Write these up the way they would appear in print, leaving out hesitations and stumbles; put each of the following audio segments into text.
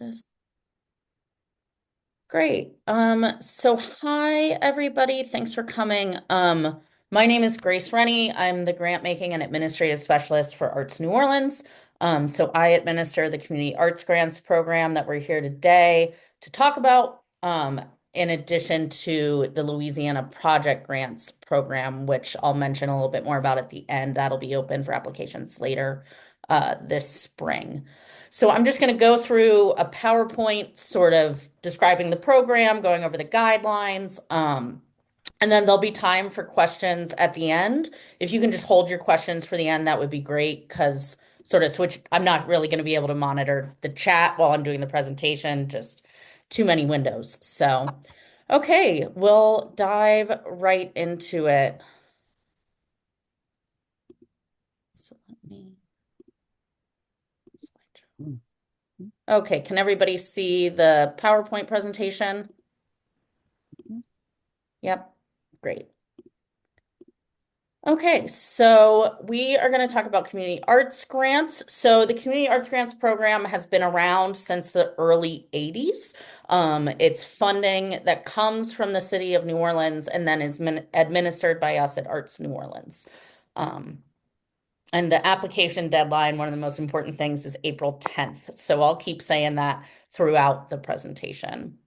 It is. Great. So hi everybody. Thanks for coming. My name is Grace Rennie. I'm the grant making and administrative specialist for Arts New Orleans. So I administer the community arts grants program that we're here today to talk about, in addition to the Louisiana Project Grants program, which I'll mention a little bit more about at the end. That'll be open for applications later, this spring. So I'm just going to go through a PowerPoint sort of describing the program, going over the guidelines, and then there'll be time for questions at the end. If you can just hold your questions for the end, that would be great because sort of switch. I'm not really going to be able to monitor the chat while I'm doing the presentation, just too many windows. So, okay, we'll dive right into it. So let me slideshow. Okay, can everybody see the PowerPoint presentation? Yep, great. Okay, so we are going to talk about community arts grants. So the community arts grants program has been around since the early 80s. It's funding that comes from the city of New Orleans and then is administered by us at Arts New Orleans. And the application deadline, one of the most important things, is April 10th. So I'll keep saying that throughout the presentation.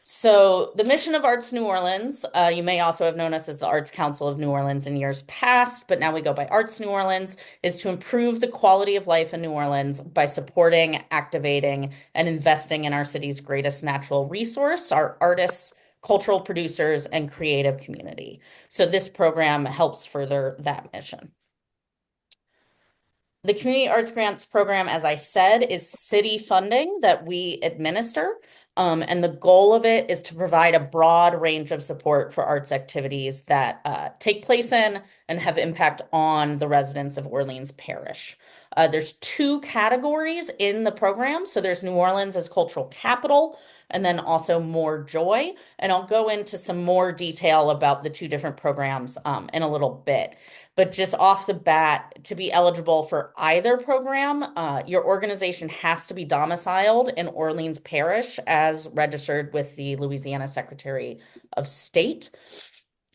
So, the mission of Arts New Orleans, you may also have known us as the Arts Council of New Orleans in years past, but now we go by Arts New Orleans, is to improve the quality of life in New Orleans by supporting, activating, and investing in our city's greatest natural resource, our artists, cultural producers, and creative community. So, this program helps further that mission. The Community Arts Grants Program, as I said, is city funding that we administer. And the goal of it is to provide a broad range of support for arts activities that take place in and have impact on the residents of Orleans Parish. There's two categories in the program. So there's New Orleans as cultural capital, and then also More Joy. And I'll go into some more detail about the two different programs in a little bit. But just off the bat, to be eligible for either program, your organization has to be domiciled in Orleans Parish as registered with the Louisiana Secretary of State.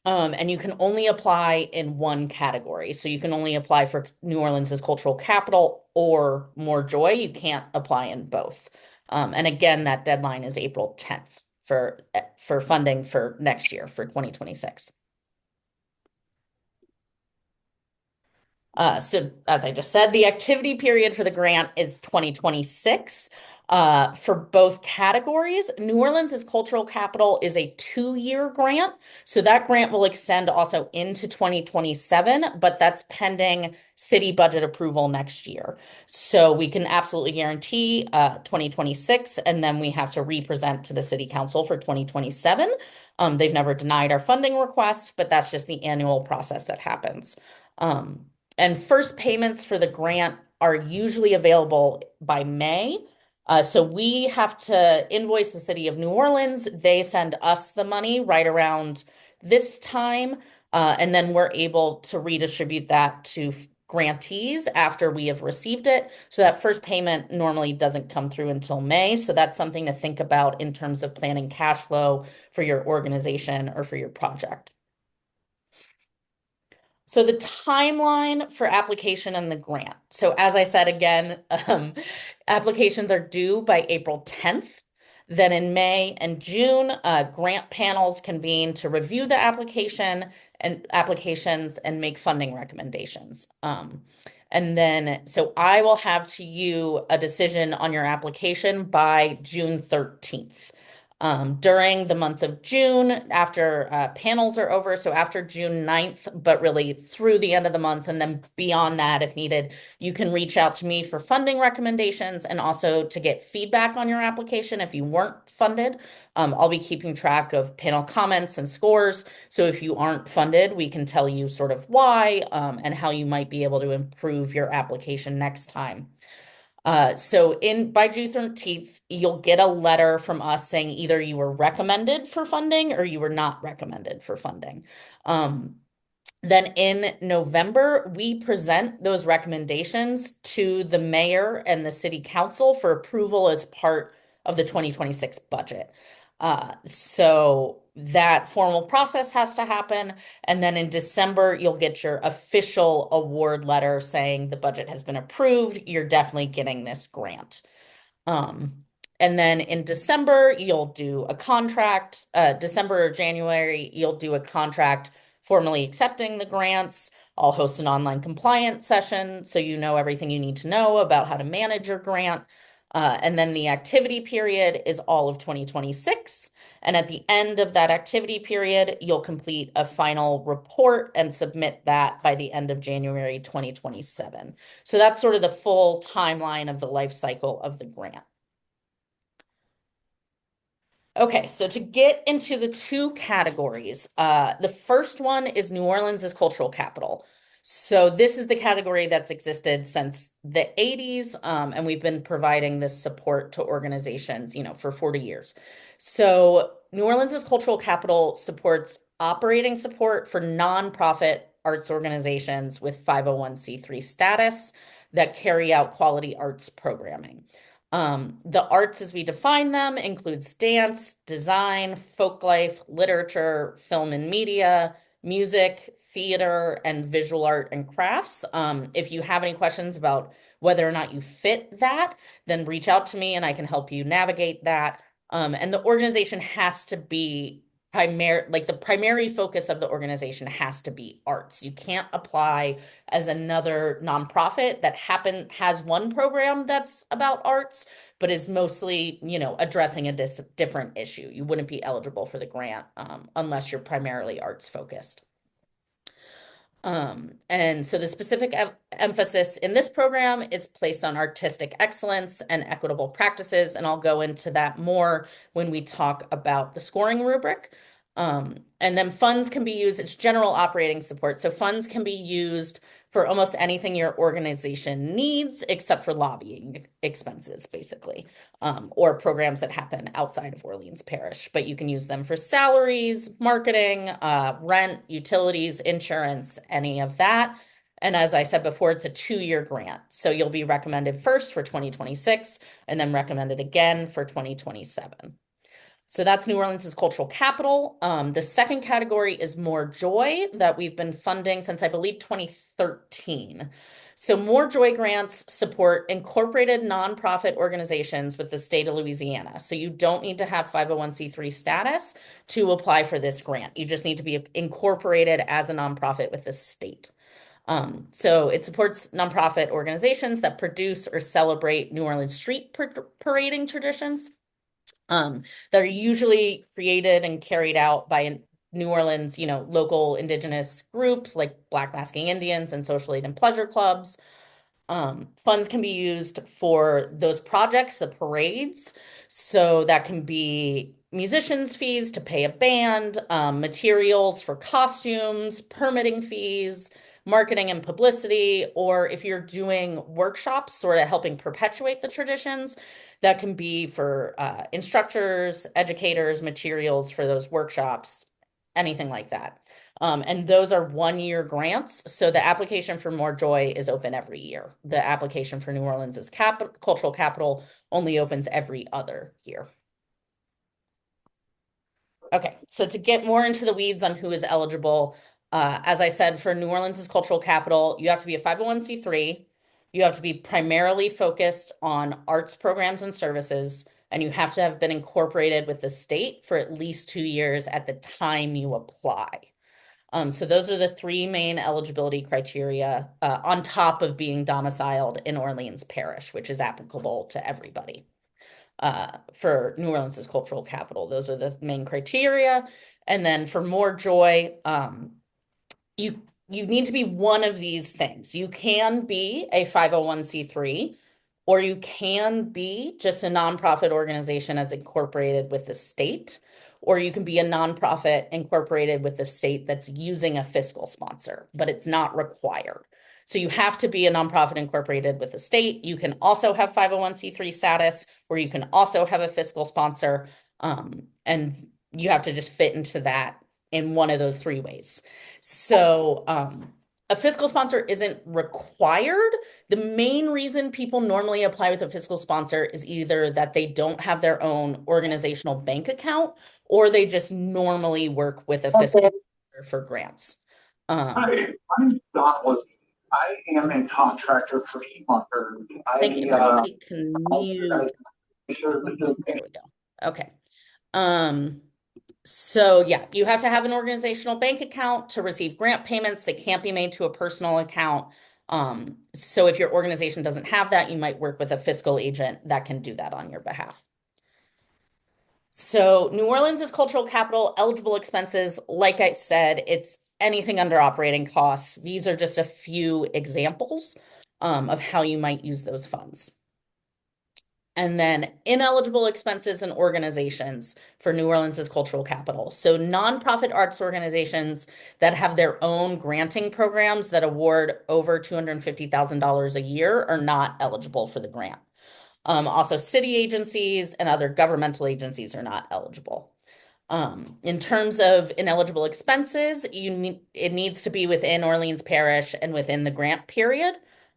And you can only apply in one category. So you can only apply for New Orleans as cultural capital or More Joy. You can't apply in both. And again, that deadline is April 10th for funding for next year, for 2026. So as I just said, the activity period for the grant is 2026. For both categories, New Orleans as cultural capital is a 2-year grant. So that grant will extend also into 2027, but that's pending city budget approval next year. So we can absolutely guarantee 2026, and then we have to represent to the city council for 2027. They've never denied our funding request, but that's just the annual process that happens. And first payments for the grant are usually available by May. So we have to invoice the city of New Orleans. They send us the money right around this time. And then we're able to redistribute that to grantees after we have received it. So that first payment normally doesn't come through until May. So that's something to think about in terms of planning cash flow for your organization or for your project. So the timeline for application and the grant. So as I said again, applications are due by April 10th. Then in May and June, grant panels convene to review the applications and make funding recommendations. And then, so I will have to you a decision on your application by June 13th. During the month of June, after panels are over, so after June 9th, but really through the end of the month, and then beyond that, if needed, you can reach out to me for funding recommendations and also to get feedback on your application if you weren't funded. I'll be keeping track of panel comments and scores. So if you aren't funded, we can tell you sort of why and how you might be able to improve your application next time. So by June 13th, you'll get a letter from us saying either you were recommended for funding or you were not recommended for funding. Then in November, we present those recommendations to the mayor and the city council for approval as part of the 2026 budget. So that formal process has to happen. And then in December, you'll get your official award letter saying the budget has been approved. You're definitely getting this grant. Um, and then in December, you'll do a contract. December or January, you'll do a contract formally accepting the grants. I'll host an online compliance session so you know everything you need to know about how to manage your grant. And then the activity period is all of 2026. And at the end of that activity period, you'll complete a final report and submit that by the end of January 2027. So that's sort of the full timeline of the life cycle of the grant. Okay, so to get into the two categories, the first one is New Orleans as cultural capital. So this is the category that's existed since the 80s, and we've been providing this support to organizations, for 40 years. So New Orleans as cultural capital supports operating support for nonprofit arts organizations with 501(c)(3) status that carry out quality arts programming. The arts as we define them includes dance, design, folklife, literature, film and media, music, theater, and visual art and crafts. If you have any questions about whether or not you fit that, then reach out to me and I can help you navigate that. And the organization has to be the primary focus of the organization has to be arts. You can't apply as another nonprofit that has one program that's about arts, but is mostly, addressing a different issue. You wouldn't be eligible for the grant unless you're primarily arts focused. And so the specific emphasis in this program is placed on artistic excellence and equitable practices, and I'll go into that more when we talk about the scoring rubric. And then funds can be used, it's general operating support. So funds can be used for almost anything your organization needs, except for lobbying expenses, basically, or programs that happen outside of Orleans Parish. But you can use them for salaries, marketing, rent, utilities, insurance, any of that. And as I said before, it's a 2-year grant. So you'll be recommended first for 2026 and then recommended again for 2027. So that's New Orleans' cultural capital. The second category is More Joy that we've been funding since I believe 2013. So More Joy grants support incorporated nonprofit organizations with the state of Louisiana. So you don't need to have 501(c)(3) status to apply for this grant. You just need to be incorporated as a nonprofit with the state. So it supports nonprofit organizations that produce or celebrate New Orleans street parading traditions that are usually created and carried out by New Orleans, local indigenous groups like Black Masking Indians and social aid and pleasure clubs. Funds can be used for those projects, the parades. So that can be musicians' fees to pay a band, materials for costumes, permitting fees, marketing and publicity, or if you're doing workshops, sort of helping perpetuate the traditions, that can be for instructors, educators, materials for those workshops, anything like that. And those are 1-year grants. So the application for More Joy is open every year. The application for New Orleans' cultural capital only opens every other year. Okay, so to get more into the weeds on who is eligible, as I said, for New Orleans' cultural capital, you have to be a 501(c)(3. You have to be primarily focused on arts programs and services, and you have to have been incorporated with the state for at least 2 years at the time you apply. So those are the 3 main eligibility criteria on top of being domiciled in Orleans Parish, which is applicable to everybody for New Orleans' cultural capital. Those are the main criteria. And then for More Joy, you need to be one of these things. You can be a 501(c)(3, or you can be just a nonprofit organization as incorporated with the state, or you can be a nonprofit incorporated with the state that's using a fiscal sponsor, but it's not required. So you have to be a nonprofit incorporated with the state. You can also have 501(c)(3) status, or you can also have a fiscal sponsor, and you have to just fit into that in one of those three ways. So, a fiscal sponsor isn't required. The main reason people normally apply with a fiscal sponsor is either that they don't have their own organizational bank account or they just normally work with a fiscal sponsor for grants. Hi, I'm Don was I am a contractor for Sponsor. I think if everybody can mute, there we go. Okay. Um, So yeah, you have to have an organizational bank account to receive grant payments. They can't be made to a personal account. So if your organization doesn't have that, you might work with a fiscal agent that can do that on your behalf. So New Orleans is cultural capital, eligible expenses. Like I said, it's anything under operating costs. These are just a few examples of how you might use those funds. And then ineligible expenses and organizations for New Orleans' cultural capital. So nonprofit arts organizations that have their own granting programs that award over $250,000 a year are not eligible for the grant. Also, city agencies and other governmental agencies are not eligible. In terms of ineligible expenses, it needs to be within Orleans Parish and within the grant period.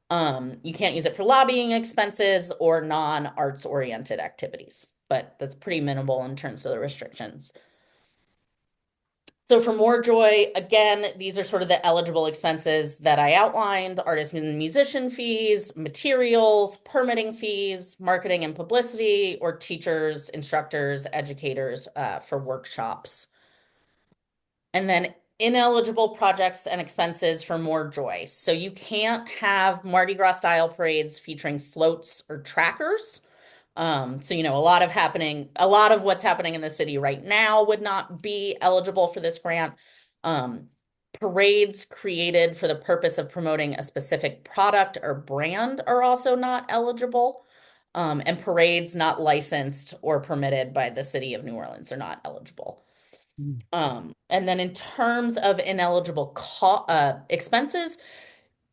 You can't use it for lobbying expenses or non-arts oriented activities, but that's pretty minimal in terms of the restrictions. So for More Joy, again, these are sort of the eligible expenses that I outlined: artist and musician fees, materials, permitting fees, marketing and publicity, or teachers, instructors, educators for workshops. And then ineligible projects and expenses for More Joy. So you can't have Mardi Gras style parades featuring floats or trackers. So a lot of what's happening in the city right now would not be eligible for this grant. Parades created for the purpose of promoting a specific product or brand are also not eligible. And parades not licensed or permitted by the city of New Orleans are not eligible. And then in terms of ineligible expenses,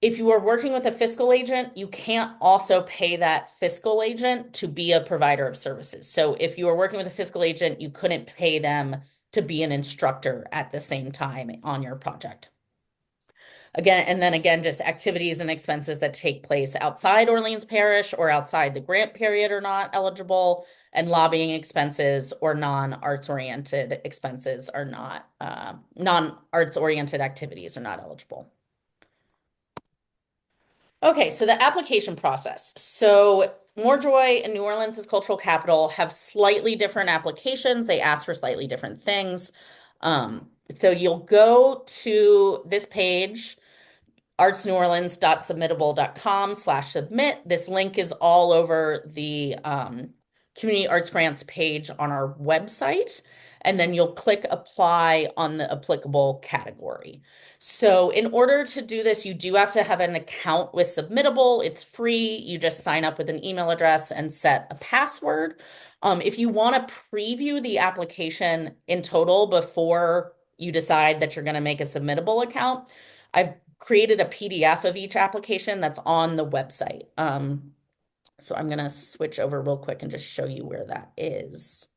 if you are working with a fiscal agent, you can't also pay that fiscal agent to be a provider of services. So if you are working with a fiscal agent, you couldn't pay them to be an instructor at the same time on your project. Again, just activities and expenses that take place outside Orleans Parish or outside the grant period are not eligible, and lobbying expenses or non-arts oriented expenses are not, non-arts oriented activities are not eligible. Okay, so the application process. So More Joy and New Orleans' cultural capital have slightly different applications. They ask for slightly different things. So you'll go to this page, artsneworleans.submittable.com/submit. This link is all over the community arts grants page on our website. And then you'll click apply on the applicable category. So in order to do this, you do have to have an account with Submittable. It's free. You just sign up with an email address and set a password. If you want to preview the application in total before you decide that you're going to make a Submittable account, I've created a PDF of each application that's on the website. So I'm going to switch over real quick and just show you where that is.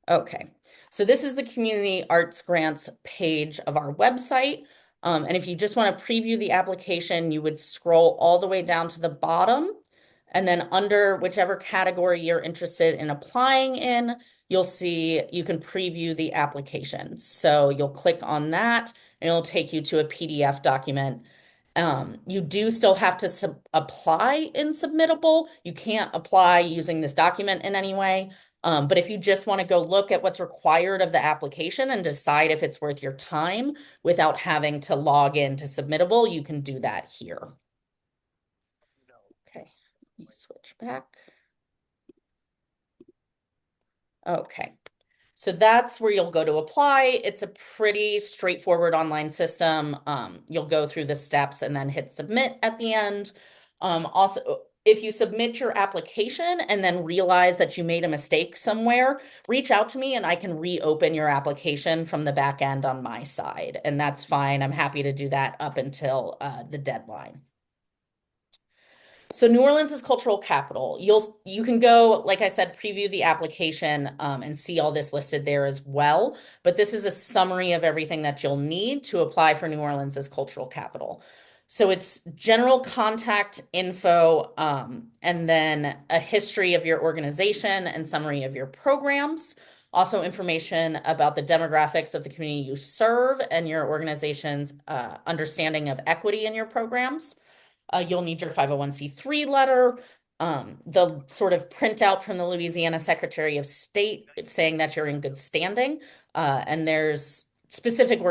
Okay, so this is the Community Arts Grants page of our website. And if you just want to preview the application, you would scroll all the way down to the bottom. And then under whichever category you're interested in applying in, you'll see you can preview the application. So you'll click on that and it'll take you to a PDF document. You do still have to apply in Submittable. You can't apply using this document in any way. But if you just want to go look at what's required of the application and decide if it's worth your time without having to log in to Submittable, you can do that here. Okay, let me switch back. Okay, so that's where you'll go to apply. It's a pretty straightforward online system. You'll go through the steps and then hit submit at the end. Also, if you submit your application and then realize that you made a mistake somewhere, reach out to me and I can reopen your application from the back end on my side. And that's fine. I'm happy to do that up until the deadline. So New Orleans is cultural capital. You can go, like I said, preview the application and see all this listed there as well. But this is a summary of everything that you'll need to apply for New Orleans as cultural capital. So it's general contact info, and then a history of your organization and summary of your programs. Also, information about the demographics of the community you serve and your organization's understanding of equity in your programs. You'll need your 501(c)(3) letter, the sort of printout from the Louisiana Secretary of State saying that you're in good standing. And there's specific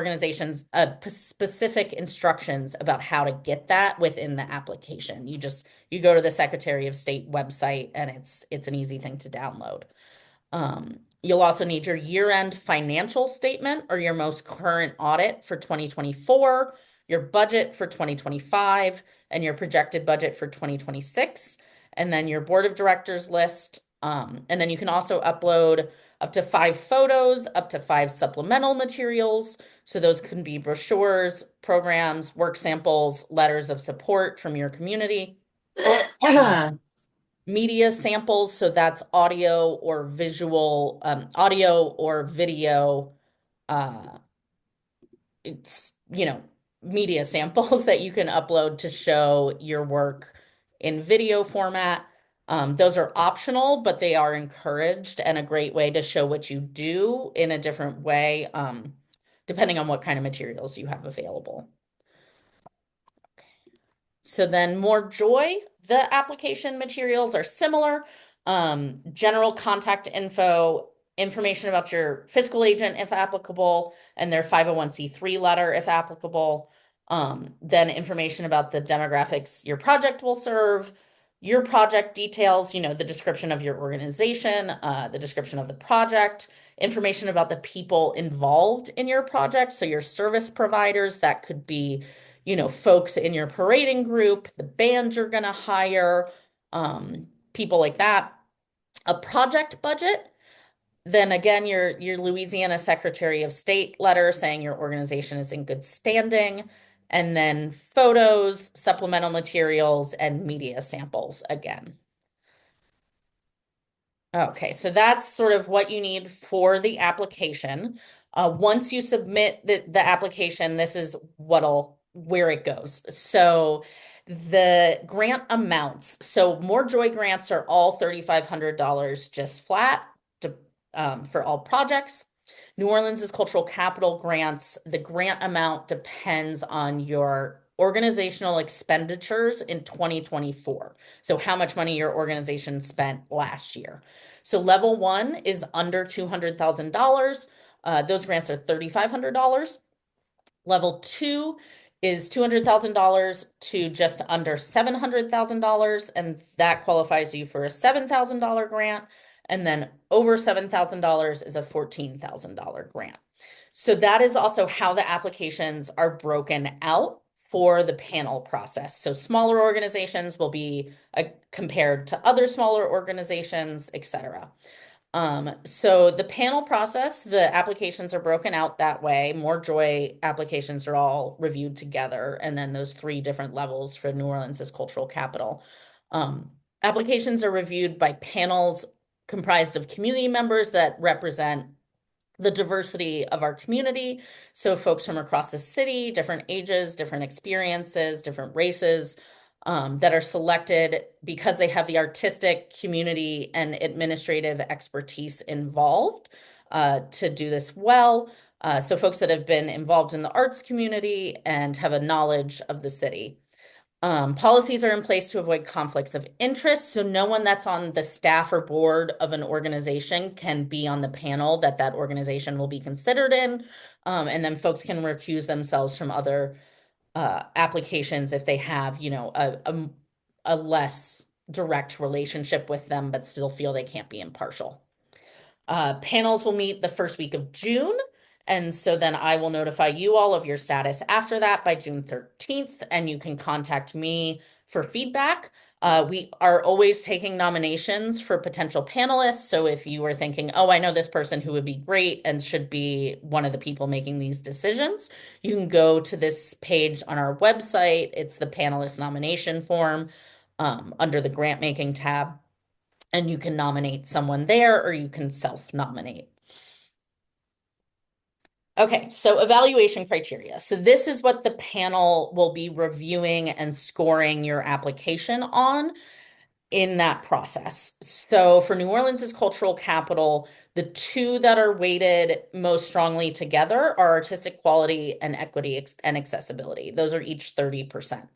instructions about how to get that within the application. You go to the Secretary of State website and it's an easy thing to download. You'll also need your year-end financial statement or your most current audit for 2024, your budget for 2025, and your projected budget for 2026, and then your board of directors list. And then you can also upload up to 5 photos, up to 5 supplemental materials. So those can be brochures, programs, work samples, letters of support from your community. Uh, Media samples, so that's audio or video, uh, it's, media samples that you can upload to show your work in video format. Those are optional, but they are encouraged and a great way to show what you do in a different way, depending on what kind of materials you have available. So then more joy, the application materials are similar. General contact info, information about your fiscal agent if applicable, and their 501(c)(3) letter if applicable. Then information about the demographics your project will serve, your project details, the description of your organization, the description of the project, information about the people involved in your project. So your service providers, that could be folks in your parading group, the band you're going to hire, people like that. A project budget, then again, your Louisiana Secretary of State letter saying your organization is in good standing, and then photos, supplemental materials, and media samples again. Okay, so that's sort of what you need for the application. Once you submit the application, this is where it goes. So the grant amounts. So More Joy grants are all $3,500 just flat for all projects. New Orleans' cultural capital grants, the grant amount depends on your organizational expenditures in 2024. So how much money your organization spent last year. So level 1 is under $200,000. Those grants are $3,500. Level 2 is $200,000 to just under $700,000, and that qualifies you for a $7,000 grant. And then over $7,000 is a $14,000 grant. So that is also how the applications are broken out for the panel process. So smaller organizations will be compared to other smaller organizations, et cetera. So the panel process, the applications are broken out that way. More Joy applications are all reviewed together, and then those 3 different levels for New Orleans as cultural capital. Applications are reviewed by panels comprised of community members that represent the diversity of our community. So folks from across the city, different ages, different experiences, different races, that are selected because they have the artistic, community, and administrative expertise involved to do this well. So folks that have been involved in the arts community and have a knowledge of the city. Policies are in place to avoid conflicts of interest, so no one that's on the staff or board of an organization can be on the panel that organization will be considered in. And then folks can recuse themselves from other applications if they have, a less direct relationship with them, but still feel they can't be impartial. Panels will meet the first week of June. And so then I will notify you all of your status after that by June 13th, and you can contact me for feedback. We are always taking nominations for potential panelists. So if you are thinking, oh, I know this person who would be great and should be one of the people making these decisions, you can go to this page on our website. It's the panelist nomination form. under the grant making tab. And you can nominate someone there or you can self-nominate. Okay, so evaluation criteria. So this is what the panel will be reviewing and scoring your application on in that process. So for New Orleans as cultural capital, the two that are weighted most strongly together are artistic quality and equity and accessibility. Those are each 30%.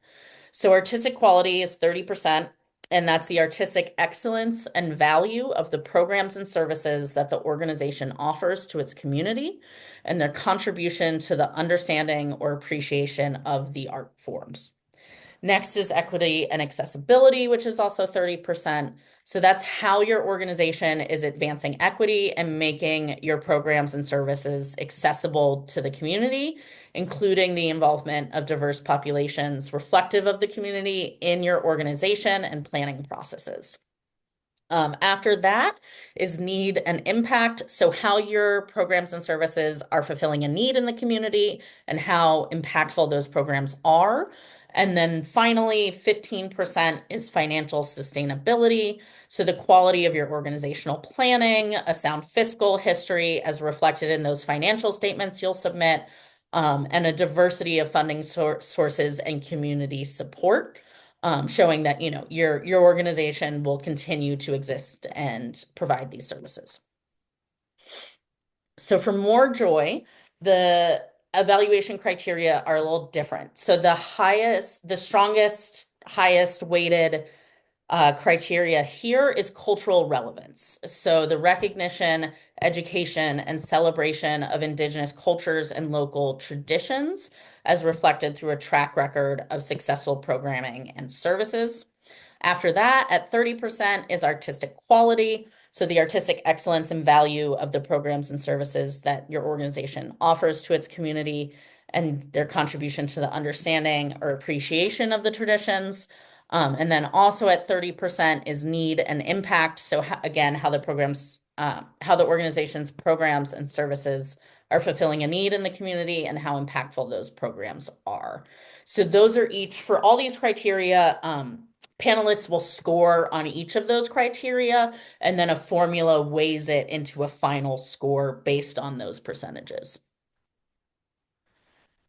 So artistic quality is 30%, and that's the artistic excellence and value of the programs and services that the organization offers to its community and their contribution to the understanding or appreciation of the art forms. Next is equity and accessibility, which is also 30%. So that's how your organization is advancing equity and making your programs and services accessible to the community, including the involvement of diverse populations reflective of the community in your organization and planning processes. After that is need and impact. So, how your programs and services are fulfilling a need in the community and how impactful those programs are. And then finally, 15% is financial sustainability. So, the quality of your organizational planning, a sound fiscal history as reflected in those financial statements you'll submit, and a diversity of funding sources and community support, showing that your organization will continue to exist and provide these services. So for more joy, the evaluation criteria are a little different. So the strongest, highest weighted criteria here is cultural relevance. So the recognition, education, and celebration of Indigenous cultures and local traditions as reflected through a track record of successful programming and services. After that, at 30% is artistic quality. So the artistic excellence and value of the programs and services that your organization offers to its community and their contribution to the understanding or appreciation of the traditions. And then also at 30% is need and impact. So again, how the organization's programs and services are fulfilling a need in the community and how impactful those programs are. So those are each for all these criteria. Panelists will score on each of those criteria, and then a formula weighs it into a final score based on those percentages.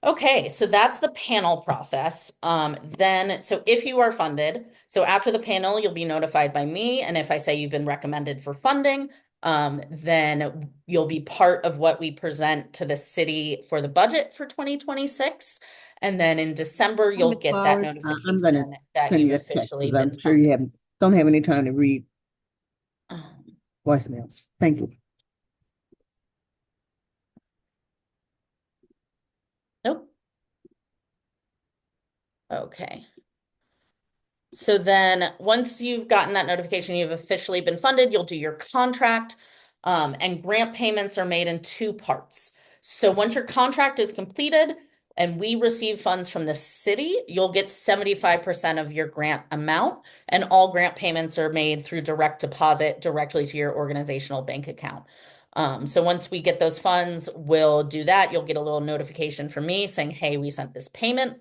Okay, so that's the panel process. So if you are funded, so after the panel, you'll be notified by me. And if I say you've been recommended for funding, then you'll be part of what we present to the city for the budget for 2026. And then in December, Hi, you'll Ms. get that Flowers. I'm going to notification that send you've you a text officially because been I'm sure you funded. don't have any time to read Um, voicemails. Thank you. Nope. Okay. So then once you've gotten that notification, you've officially been funded, you'll do your contract, and grant payments are made in two parts. So once your contract is completed and we receive funds from the city, you'll get 75% of your grant amount, and all grant payments are made through direct deposit directly to your organizational bank account. So once we get those funds, we'll do that. You'll get a little notification from me saying, hey, we sent this payment.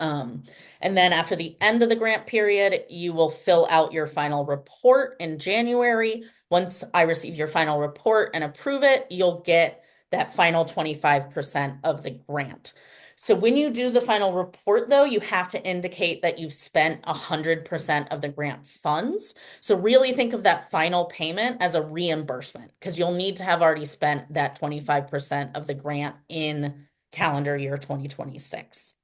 And then after the end of the grant period, you will fill out your final report in January. Once I receive your final report and approve it, you'll get that final 25% of the grant. So when you do the final report, though, you have to indicate that you've spent 100% of the grant funds. So really think of that final payment as a reimbursement because you'll need to have already spent that 25% of the grant in calendar year 2026.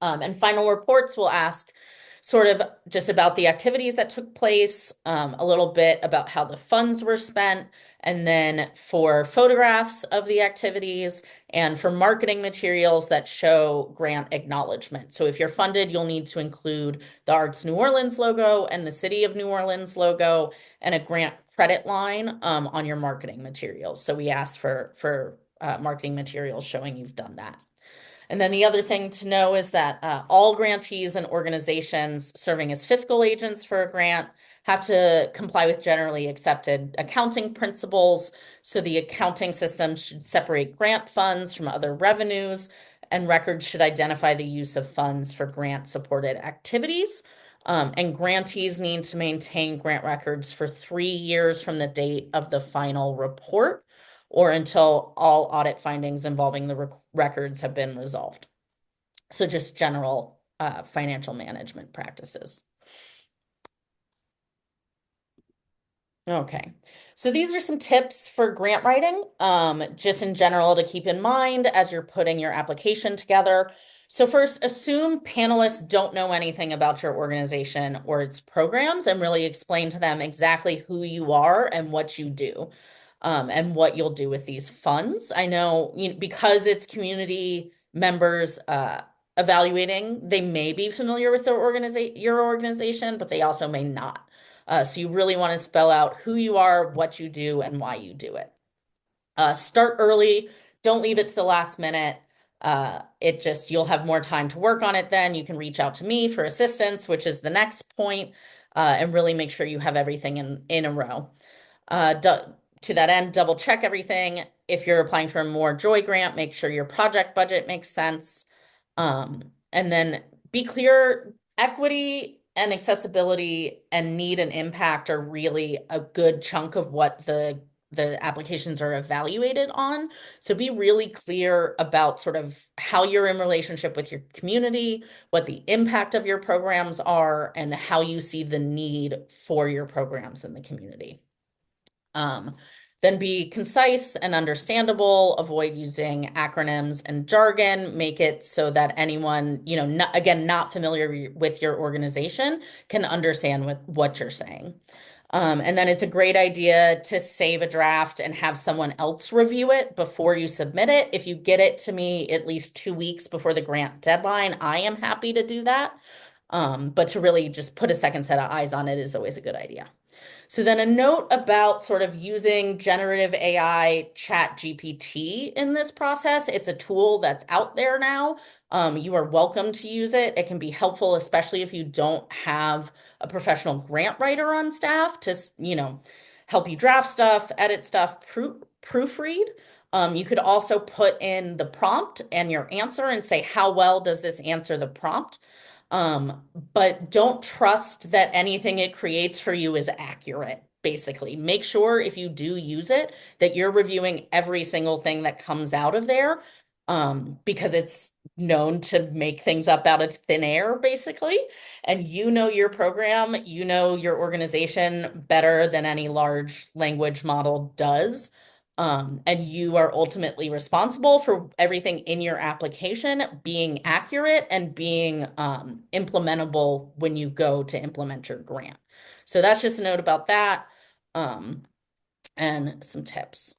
And final reports will ask sort of just about the activities that took place, a little bit about how the funds were spent, and then for photographs of the activities and for marketing materials that show grant acknowledgement. So if you're funded, you'll need to include the Arts New Orleans logo and the City of New Orleans logo and a grant credit line on your marketing materials. So we ask for marketing materials showing you've done that. And then the other thing to know is that all grantees and organizations serving as fiscal agents for a grant have to comply with generally accepted accounting principles. So the accounting system should separate grant funds from other revenues, and records should identify the use of funds for grant supported activities. And grantees need to maintain grant records for 3 years from the date of the final report or until all audit findings involving the records have been resolved. So just general financial management practices. Okay, so these are some tips for grant writing, just in general to keep in mind as you're putting your application together. So first, assume panelists don't know anything about your organization or its programs and really explain to them exactly who you are and what you do, and what you'll do with these funds. I know, because it's community members evaluating, they may be familiar with your organization, but they also may not. So you really want to spell out who you are, what you do, and why you do it. Start early. Don't leave it to the last minute. You'll have more time to work on it then. You can reach out to me for assistance, which is the next point, and really make sure you have everything in a row. To that end, double check everything. If you're applying for a more Joy grant, make sure your project budget makes sense. And then be clear, equity and accessibility and need and impact are really a good chunk of what the applications are evaluated on. So be really clear about sort of how you're in relationship with your community, what the impact of your programs are, and how you see the need for your programs in the community. Then be concise and understandable, avoid using acronyms and jargon, make it so that anyone, not familiar with your organization can understand what you're saying. And then it's a great idea to save a draft and have someone else review it before you submit it. If you get it to me at least 2 weeks before the grant deadline, I am happy to do that. But to really just put a second set of eyes on it is always a good idea. So then a note about sort of using generative AI chat GPT in this process. It's a tool that's out there now. You are welcome to use it. It can be helpful, especially if you don't have a professional grant writer on staff to, help you draft stuff, edit stuff, proofread. You could also put in the prompt and your answer and say, how well does this answer the prompt? But don't trust that anything it creates for you is accurate, basically. Make sure if you do use it, that you're reviewing every single thing that comes out of there, because it's known to make things up out of thin air, basically. And you know your program, you know your organization better than any large language model does. And you are ultimately responsible for everything in your application being accurate and being implementable when you go to implement your grant. So that's just a note about that, and some tips.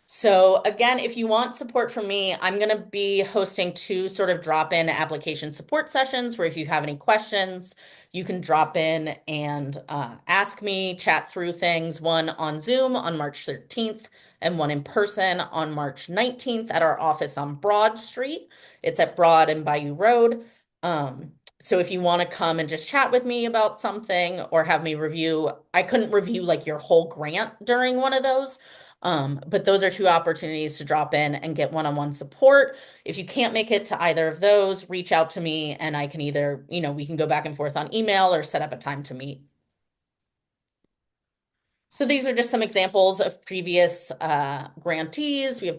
So again, if you want support from me, I'm going to be hosting 2 sort of drop-in application support sessions where if you have any questions, you can drop in and ask me, chat through things, one on Zoom on March 13th and one in person on March 19th at our office on Broad Street. It's at Broad and Bayou Road. So if you want to come and just chat with me about something or have me review, I couldn't review like your whole grant during one of those. But those are 2 opportunities to drop in and get one-on-one support. If you can't make it to either of those, reach out to me and I can either, we can go back and forth on email or set up a time to meet. So these are just some examples of previous grantees. We have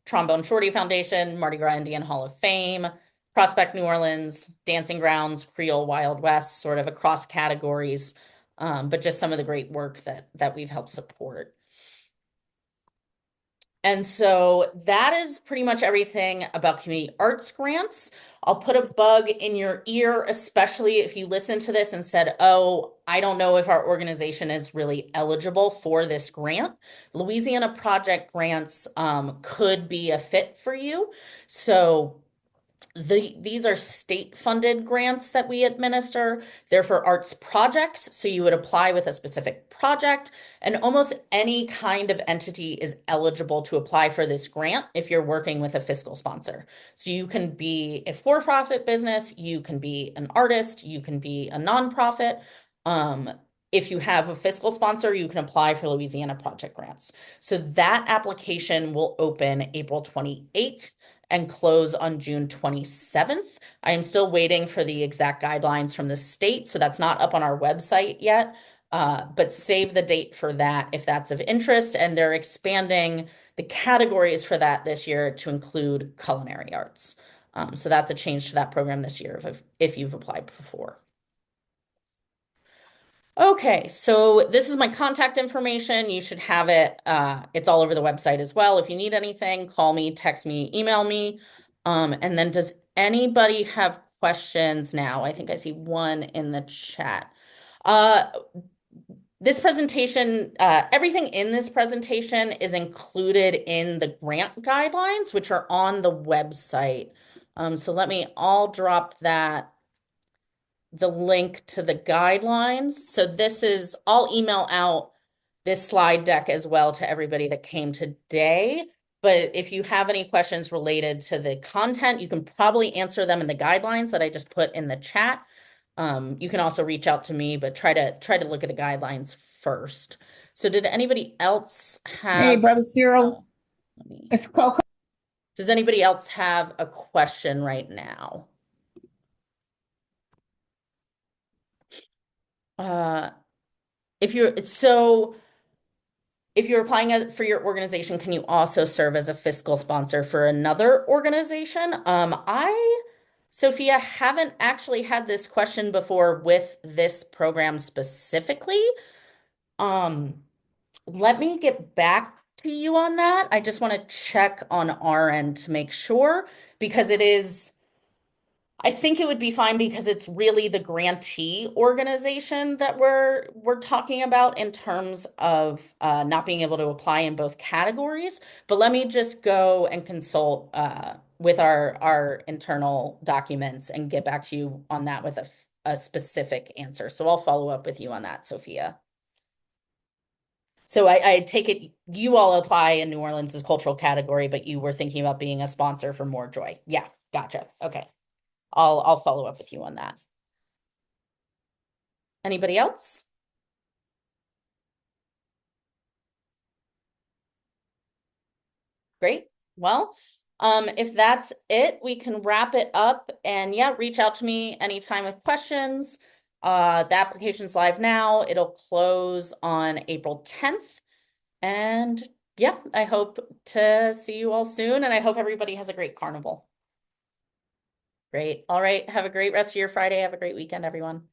Trombone Shorty Foundation, Mardi Gras Indian Hall of Fame, Prospect New Orleans, Dancing Grounds, Creole Wild West, sort of across categories, but just some of the great work that we've helped support. And so that is pretty much everything about community arts grants. I'll put a bug in your ear, especially if you listen to this and said, oh, I don't know if our organization is really eligible for this grant. Louisiana project grants could be a fit for you. So these are state-funded grants that we administer. They're for arts projects, so you would apply with a specific project, and almost any kind of entity is eligible to apply for this grant if you're working with a fiscal sponsor. So you can be a for-profit business, you can be an artist, you can be a nonprofit. If you have a fiscal sponsor, you can apply for Louisiana project grants. So that application will open April 28th. and close on June 27th. I am still waiting for the exact guidelines from the state, so that's not up on our website yet. But save the date for that if that's of interest. And they're expanding the categories for that this year to include culinary arts. So that's a change to that program this year if you've applied before. Okay, so this is my contact information. You should have it. It's all over the website as well. If you need anything, call me, text me, email me. And then does anybody have questions now? I think I see one in the chat. Uh, this presentation, everything in this presentation is included in the grant guidelines, which are on the website. So let me all drop the link to the guidelines. So I'll email out this slide deck as well to everybody that came today. But if you have any questions related to the content, you can probably answer them in the guidelines that I just put in the chat. You can also reach out to me, but try to look at the guidelines first. So did anybody else Hey, have, Brother Cyril, it's Coco. does anybody else have a question right now? If you're applying for your organization, can you also serve as a fiscal sponsor for another organization? Sophia, haven't actually had this question before with this program specifically. Let me get back to you on that. I just want to check on our end to make sure because I think it would be fine because it's really the grantee organization that we're talking about in terms of not being able to apply in both categories. But let me just go and consult with our internal documents and get back to you on that with a specific answer. So I'll follow up with you on that, Sophia. So I take it you all apply in New Orleans' cultural category, but you were thinking about being a sponsor for More Joy. Yeah, gotcha. Okay. I'll follow up with you on that. Anybody else? Great. Well, if that's it, we can wrap it up and yeah, reach out to me anytime with questions. The application's live now. It'll close on April 10th. And yeah, I hope to see you all soon and I hope everybody has a great carnival. Great. All right. Have a great rest of your Friday. Have a great weekend, everyone.